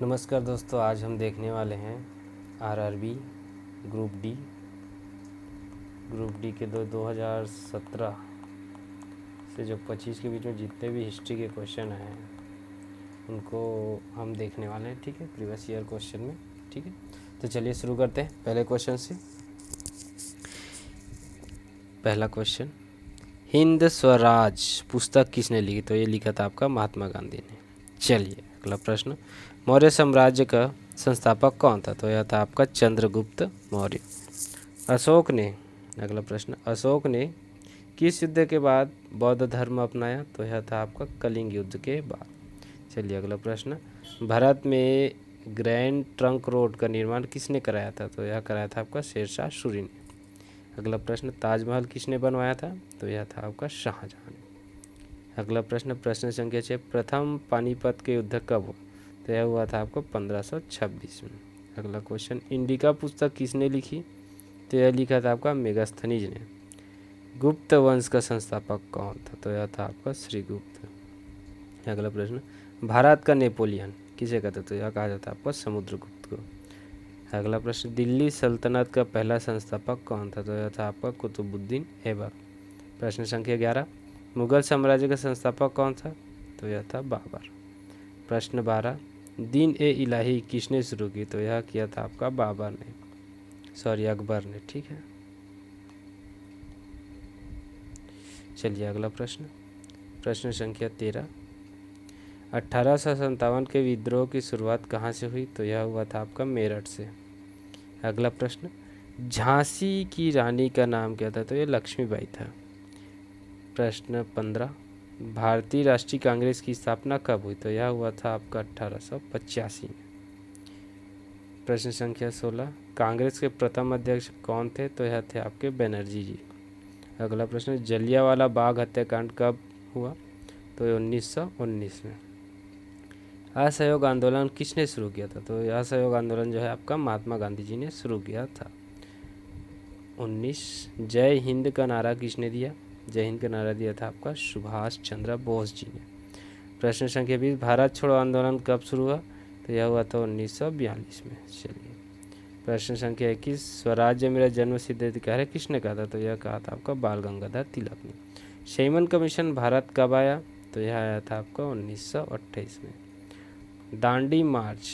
नमस्कार दोस्तों, आज हम देखने वाले हैं आरआरबी ग्रुप डी के 2017 से जो 25 के बीच में जितने भी हिस्ट्री के क्वेश्चन हैं उनको हम देखने वाले हैं। ठीक है, प्रीवियस ईयर क्वेश्चन में। ठीक है, तो चलिए शुरू करते हैं पहले क्वेश्चन से। पहला क्वेश्चन, हिंद स्वराज पुस्तक किसने लिखी? तो ये लिखा था आपका महात्मा गांधी ने। चलिए अगला प्रश्न, मौर्य साम्राज्य का संस्थापक कौन था? तो यह था आपका चंद्रगुप्त मौर्य। अशोक ने, अगला प्रश्न, अशोक ने किस युद्ध के बाद बौद्ध धर्म अपनाया? तो यह था आपका कलिंग युद्ध के बाद। चलिए अगला प्रश्न, भारत में ग्रैंड ट्रंक रोड का निर्माण किसने कराया था? तो यह कराया था आपका शेरशाह सूरी ने। अगला प्रश्न, ताजमहल किसने बनवाया था? तो यह था आपका शाहजहां ने। अगला प्रश्न, प्रश्न संख्या 6, प्रथम पानीपत के युद्ध कब हुआ? तो यह हुआ था आपको 1526 में। अगला क्वेश्चन, इंडिका पुस्तक किसने लिखी? तो यह लिखा था आपका मेगास्थनीज ने। गुप्त वंश का संस्थापक कौन था? तो यह था आपका श्रीगुप्त। अगला प्रश्न, भारत का नेपोलियन किसे कहते? तो यह कहा जाता है आपका समुद्रगुप्त को। अगला प्रश्न, दिल्ली सल्तनत का पहला संस्थापक कौन था? तो यह था आपका कुतुबुद्दीन ऐबक। प्रश्न संख्या 11, मुगल साम्राज्य का संस्थापक कौन था? तो यह था बाबर। प्रश्न 12, दीन ए इलाही किसने शुरू की? तो यह किया था आपका बाबर ने, अकबर ने। ठीक है, चलिए अगला प्रश्न, प्रश्न संख्या 13, 1857 के विद्रोह की शुरुआत कहाँ से हुई? तो यह हुआ था आपका मेरठ से। अगला प्रश्न, झांसी की रानी का नाम क्या था? तो यह लक्ष्मीबाई था। प्रश्न 15, भारतीय राष्ट्रीय कांग्रेस की स्थापना कब हुई? तो यह हुआ था आपका 1885 में। प्रश्न संख्या 16, कांग्रेस के प्रथम अध्यक्ष कौन थे? तो यह थे आपके बनर्जी जी। अगला प्रश्न, जलियांवाला बाग हत्याकांड कब हुआ? तो 1919 में। असहयोग आंदोलन किसने शुरू किया था? तो यह असहयोग आंदोलन जो है आपका महात्मा गांधी जी ने शुरू किया था। 19, जय हिंद का नारा किसने दिया? जय हिंद का नारा दिया था आपका सुभाष चंद्र बोस जी ने। प्रश्न संख्या 20, भारत छोड़ो आंदोलन कब शुरू हुआ? तो यह हुआ था 1942 में। चलिए प्रश्न संख्या 21, स्वराज्य मेरा जन्म सिद्ध अधिकार है किसने कहा था? तो यह कहा था आपका बाल गंगाधर तिलक ने। शेमन कमीशन भारत कब आया? तो यह आया था आपका 1928 में। दांडी मार्च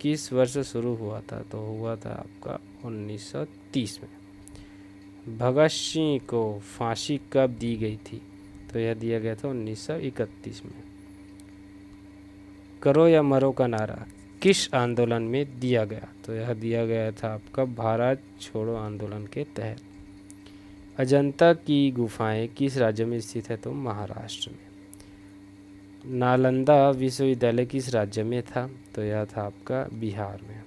किस वर्ष शुरू हुआ था? तो हुआ था आपका 1930 में। भगत सिंह को फांसी कब दी गई थी? तो यह दिया गया था 1931 में। करो या मरो का नारा किस आंदोलन में दिया गया? तो यह दिया गया था आपका भारत छोड़ो आंदोलन के तहत। अजंता की गुफाएं किस राज्य में स्थित है? तो महाराष्ट्र में। नालंदा विश्वविद्यालय किस राज्य में था? तो यह था आपका बिहार में।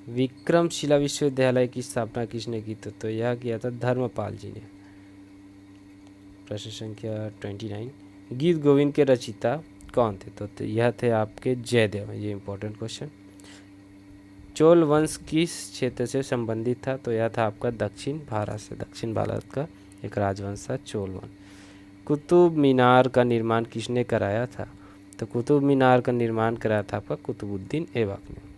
विक्रमशिला विश्वविद्यालय की स्थापना किसने की? तो यह किया था धर्मपाल जी ने। प्रश्न संख्या 29, गीत गोविंद के रचयिता कौन थे? तो यह थे आपके जयदेव। ये इंपॉर्टेंट क्वेश्चन। चोल वंश किस क्षेत्र से संबंधित था? तो यह था आपका दक्षिण भारत से। दक्षिण भारत का एक राजवंश था चोल वंश। कुतुब मीनार का निर्माण किसने कराया था? तो कुतुब मीनार का निर्माण कराया था आपका कुतुबुद्दीन ऐबक ने।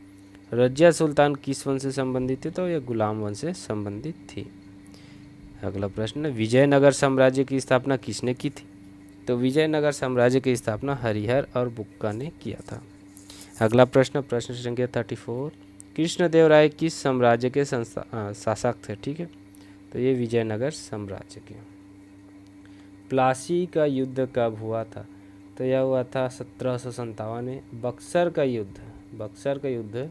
रजिया सुल्तान किस वंश से संबंधित थी? तो यह गुलाम वंश से संबंधित थी। अगला प्रश्न, विजयनगर साम्राज्य की स्थापना किसने की थी? तो विजयनगर साम्राज्य की स्थापना हरिहर और बुक्का ने किया था। अगला प्रश्न, प्रश्न संख्या 34, कृष्णदेवराय किस साम्राज्य के शासक थे? ठीक है, तो ये विजयनगर साम्राज्य के। प्लासी का युद्ध कब हुआ था? तो यह हुआ था 1757 में। बक्सर का युद्ध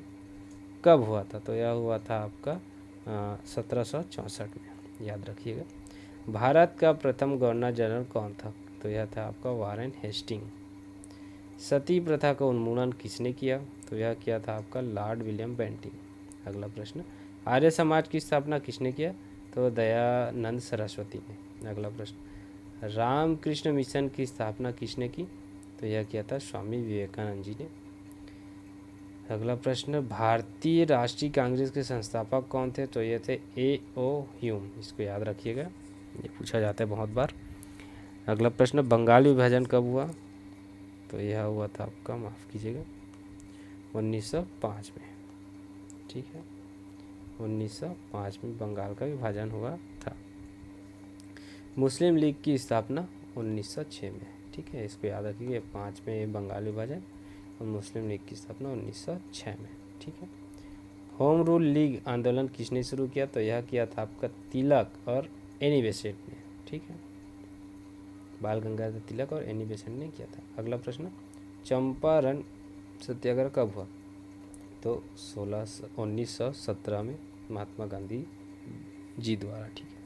कब हुआ था? तो यह हुआ था आपका 1764 में, याद रखिएगा। भारत का प्रथम गवर्नर जनरल कौन था? तो यह था आपका वारेन हेस्टिंग। सती प्रथा का उन्मूलन किसने किया? तो यह किया था आपका लॉर्ड विलियम बेंटिंग। अगला प्रश्न, आर्य समाज की स्थापना किसने किया? तो दयानंद सरस्वती ने। अगला प्रश्न, रामकृष्ण मिशन की स्थापना किसने की? तो यह किया था स्वामी विवेकानंद जी ने। अगला प्रश्न, भारतीय राष्ट्रीय कांग्रेस के संस्थापक कौन थे? तो ये थे A.O. ह्यूम। इसको याद रखिएगा, ये पूछा जाता है बहुत बार। अगला प्रश्न, बंगाल विभाजन कब हुआ? तो यह हुआ था आपका, माफ़ कीजिएगा, 1905 में, ठीक है, 1905 में बंगाल का विभाजन हुआ था। मुस्लिम लीग की स्थापना 1906 में, ठीक है, इसको याद रखिए, 5 में बंगाल विभाजन और मुस्लिम लीग की स्थापना 1906 में, ठीक है। होम रूल लीग आंदोलन किसने शुरू किया? तो यह किया था आपका तिलक और एनी बेसेंट ने, ठीक है, बाल गंगाधर तिलक और एनी बेसेंट ने किया था। अगला प्रश्न, चंपारण सत्याग्रह कब हुआ? तो 1917 में महात्मा गांधी जी द्वारा, ठीक है।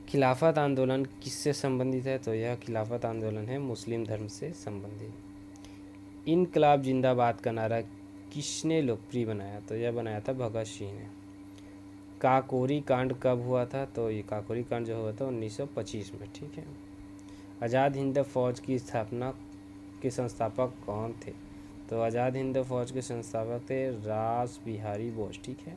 खिलाफत आंदोलन किससे संबंधित है? तो यह खिलाफत आंदोलन है मुस्लिम धर्म से संबंधित। इनकलाब जिंदाबाद का नारा किसने लोकप्रिय बनाया? तो यह बनाया था भगत सिंह ने। काकोरी कांड कब हुआ था? तो ये काकोरी कांड जो हुआ था 1925 में, ठीक है। आज़ाद हिंद फौज की स्थापना के संस्थापक कौन थे? तो आज़ाद हिंद फौज के संस्थापक थे रास बिहारी बोस, ठीक है।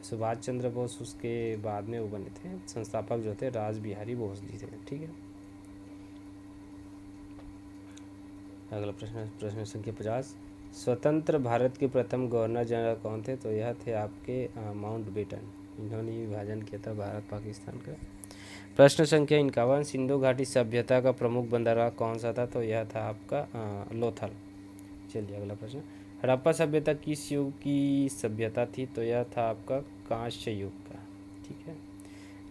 सुभाष चंद्र बोस उसके बाद में वो बने थे, संस्थापक जो थे रास बिहारी बोस जी थे, ठीक है। अगला प्रश्न, प्रश्न संख्या 50, स्वतंत्र भारत के प्रथम गवर्नर जनरल कौन थे? तो यह थे आपके माउंटबेटन, इन्होंने विभाजन किया था भारत पाकिस्तान का। प्रश्न संख्या 51, सिंधु घाटी सभ्यता का प्रमुख बंदरगाह कौन सा था? तो यह था आपका लोथल। चलिए अगला प्रश्न, हड़प्पा सभ्यता किस युग की सभ्यता थी? तो यह था आपका कांस्य युग का, ठीक है।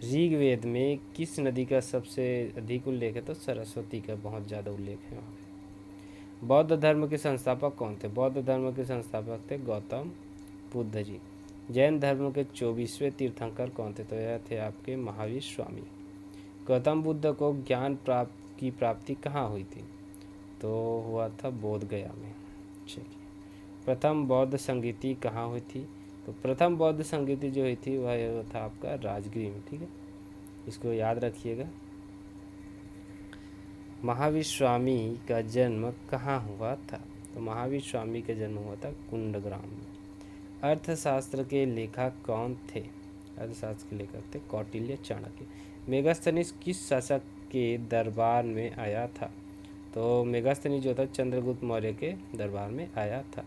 ऋग्वेद में किस नदी का सबसे अधिक उल्लेख है? तो सरस्वती का बहुत ज़्यादा उल्लेख है वहाँ पे। बौद्ध धर्म के संस्थापक कौन थे? बौद्ध धर्म के संस्थापक थे गौतम बुद्ध जी। जैन धर्म के 24वें तीर्थंकर कौन थे? तो यह थे आपके महावीर स्वामी। गौतम बुद्ध को ज्ञान की प्राप्ति कहाँ हुई थी? तो हुआ था बोध गया में। चलिए, प्रथम बौद्ध संगीति कहाँ हुई थी? तो प्रथम बौद्ध संगीति जो हुई थी वह था आपका राजगीर में, ठीक है, इसको याद रखिएगा। महावीर स्वामी का जन्म कहाँ हुआ था? तो महावीर स्वामी का जन्म हुआ था कुंडग्राम में। अर्थशास्त्र के लेखक कौन थे? अर्थशास्त्र के लेखक थे कौटिल्य चाणक्य। मेगास्थनीज किस शासक के दरबार में आया था? तो मेगास्थनीज जो था चंद्रगुप्त मौर्य के दरबार में आया था।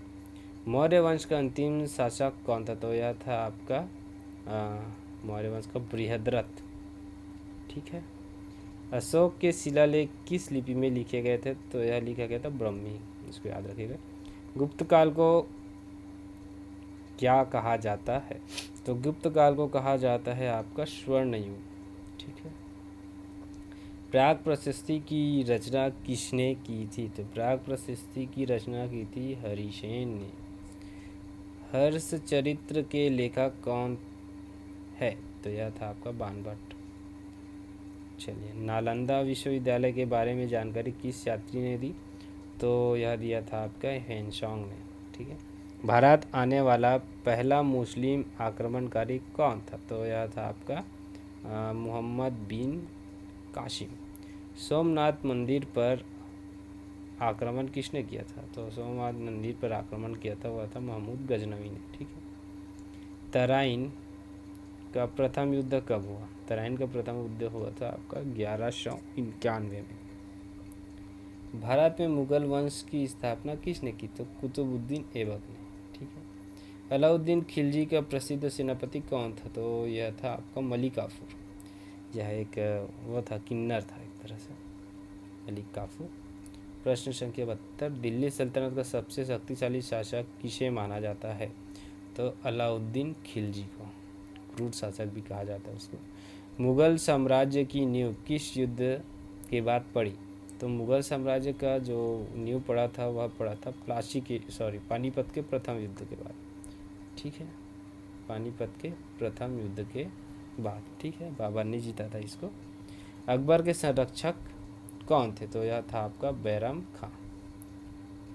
मौर्य वंश का अंतिम शासक कौन था? तो यह था आपका मौर्य वंश का बृहद्रथ, ठीक है। अशोक के शिलालेख किस लिपि में लिखे गए थे? तो यह लिखा गया था ब्रह्मी, इसको याद रखिएगा। गुप्त काल को क्या कहा जाता है? तो गुप्त काल को कहा जाता है आपका स्वर्ण युग, ठीक है। प्राग प्रशस्ति की रचना किसने की थी? तो प्राग प्रशस्ति की रचना की थी हरिसेन ने। हर्ष चरित्र के लेखक कौन है? तो यह था आपका बाणभट्ट। चलिए, नालंदा विश्वविद्यालय के बारे में जानकारी किस यात्री ने दी? तो यह दिया था आपका हेनसोंग ने, ठीक है। भारत आने वाला पहला मुस्लिम आक्रमणकारी कौन था? तो यह था आपका मोहम्मद बिन कासिम। सोमनाथ मंदिर पर आक्रमण किसने किया था? तो सोमनाथ मंदिर पर आक्रमण किया था वह था महमूद गजनवी ने, ठीक है। तराइन का प्रथम युद्ध कब हुआ? तराइन का प्रथम युद्ध हुआ था आपका 1191 में। भारत में मुगल वंश की स्थापना किसने की? तो कुतुबुद्दीन ऐबक ने, ठीक है। अलाउद्दीन खिलजी का प्रसिद्ध सेनापति कौन था? तो यह था आपका मलिक काफूर। यह एक वो था, किन्नर था एक तरह से, मलिक काफूर। प्रश्न संख्या 72, दिल्ली सल्तनत का सबसे शक्तिशाली शासक किसे माना जाता है? तो अलाउद्दीन खिलजी को, क्रूर शासक भी कहा जाता है उसको। मुगल साम्राज्य की नींव किस युद्ध के बाद पड़ी? तो मुगल साम्राज्य का जो नींव पड़ा था वह पड़ा था पानीपत के प्रथम युद्ध के बाद, ठीक है, पानीपत के प्रथम युद्ध के बाद, ठीक है, बाबर ने जीता था इसको। अकबर के संरक्षक कौन थे? तो यह था आपका बैरम खां।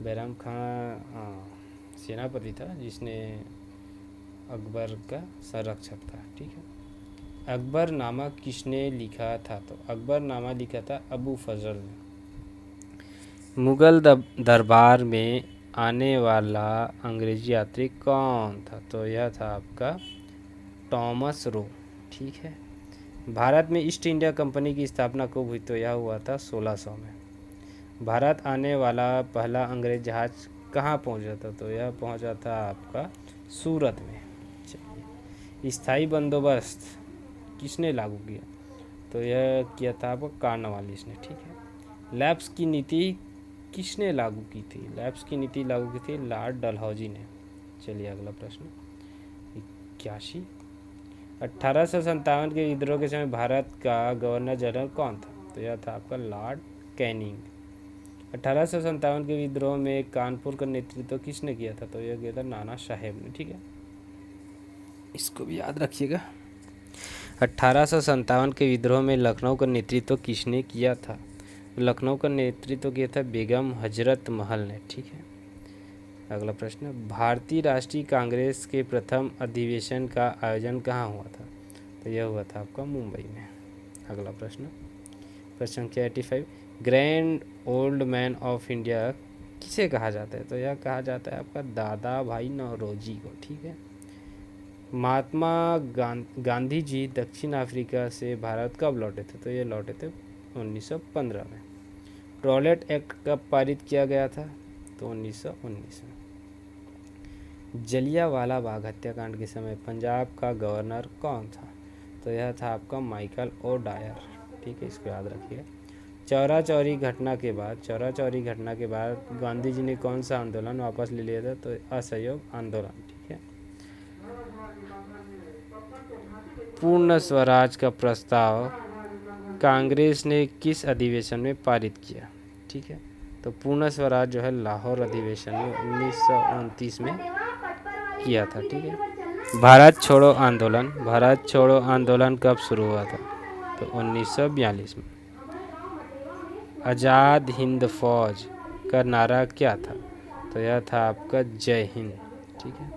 बैरम खां सेनापति था जिसने अकबर का संरक्षक था, ठीक है। अकबरनामा किसने लिखा था? तो अकबरनामा लिखा था अबू फजल ने। मुगल दरबार में आने वाला अंग्रेजी यात्री कौन था? तो यह था आपका टॉमस रो, ठीक है। भारत में ईस्ट इंडिया कंपनी की स्थापना कब हुई? तो यह हुआ था 1600 में। भारत आने वाला पहला अंग्रेज जहाज कहाँ पहुंचा था? तो यह पहुंचा था आपका सूरत में। चलिए, स्थायी बंदोबस्त किसने लागू किया? तो यह किया था आपको कार्नवालिस ने। ठीक है। लैप्स की नीति किसने लागू की थी? लैप्स की नीति लागू की थी लॉर्ड डलहौजी ने। चलिए अगला प्रश्न 81। 1857 के विद्रोह के समय भारत का गवर्नर जनरल कौन था? तो यह था आपका लॉर्ड कैनिंग। 1857 के विद्रोह में कानपुर का नेतृत्व किसने किया था? तो यह किया था नाना साहेब ने। ठीक है, इसको भी याद रखिएगा। 1857 के विद्रोह में लखनऊ का नेतृत्व किसने किया था? लखनऊ का नेतृत्व किया था बेगम हजरत महल ने। ठीक है। अगला प्रश्न, भारतीय राष्ट्रीय कांग्रेस के प्रथम अधिवेशन का आयोजन कहाँ हुआ था? तो यह हुआ था आपका मुंबई में। अगला प्रश्न संख्या 85। Grand old man of India किसे कहा जाता है? तो यह कहा जाता है आपका दादा भाई नौरोजी को। ठीक है। महात्मा गांधी जी दक्षिण अफ्रीका से भारत कब लौटे थे? तो ये लौटे थे 1915 में। रॉलेट एक्ट कब पारित किया गया था? तो 1919 में। जलियांवाला बाग हत्याकांड के समय पंजाब का गवर्नर कौन था? तो यह था आपका माइकल ओ डायर। ठीक है, इसको याद रखिए। चौरा चौरी घटना के बाद गांधी जी ने कौन सा आंदोलन वापस ले लिया था? तो असहयोग आंदोलन। ठीक है। पूर्ण स्वराज का प्रस्ताव कांग्रेस ने किस अधिवेशन में पारित किया? ठीक है, तो पूर्ण स्वराज जो है लाहौर अधिवेशन में 1929 में किया था। ठीक है। भारत छोड़ो आंदोलन कब शुरू हुआ था? तो 1942 में। आज़ाद हिंद फौज का नारा क्या था? तो यह था आपका जय हिंद। ठीक है।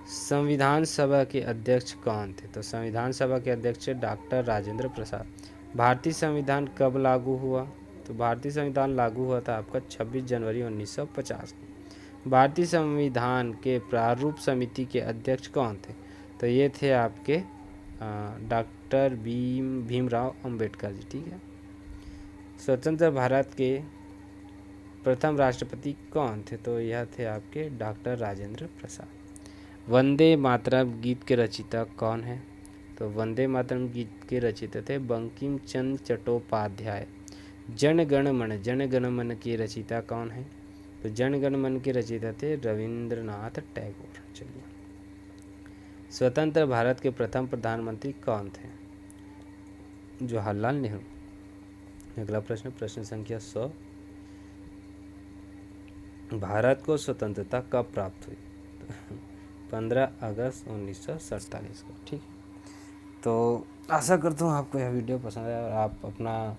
संविधान सभा के अध्यक्ष कौन थे? तो संविधान सभा के अध्यक्ष डॉक्टर राजेंद्र प्रसाद। भारतीय संविधान कब लागू हुआ? तो भारतीय संविधान लागू हुआ था आपका 26 जनवरी 1950 को। भारतीय संविधान के प्रारूप समिति के अध्यक्ष कौन थे? तो ये थे आपके डॉक्टर भीमराव अंबेडकर जी। ठीक है। स्वतंत्र भारत के प्रथम राष्ट्रपति कौन थे? तो यह थे आपके डॉक्टर राजेंद्र प्रसाद। वंदे मातरम गीत के रचयिता कौन है? तो वंदे मातरम गीत के रचयिता थे बंकिम चंद्र चट्टोपाध्याय। जन गण मन के रचयिता कौन है? तो जन गण मन के रचयिता थे रविंद्रनाथ टैगोर। चलिए, स्वतंत्र भारत के प्रथम प्रधानमंत्री कौन थे? जवाहरलाल नेहरू। अगला प्रश्न संख्या 100। भारत को स्वतंत्रता कब प्राप्त हुई? 15 अगस्त 1947 को। ठीक है, तो आशा करता हूँ आपको यह वीडियो पसंद आया और आप अपना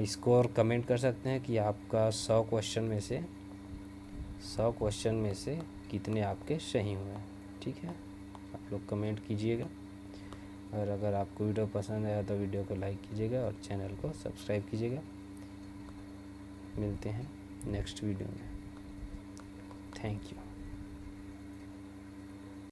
स्कोर कमेंट कर सकते हैं कि आपका 100 क्वेश्चन में से कितने आपके सही हुए हैं। ठीक है, आप लोग कमेंट कीजिएगा और अगर आपको वीडियो पसंद आया तो वीडियो को लाइक कीजिएगा और चैनल को सब्सक्राइब कीजिएगा। मिलते हैं नेक्स्ट वीडियो में। Thank you.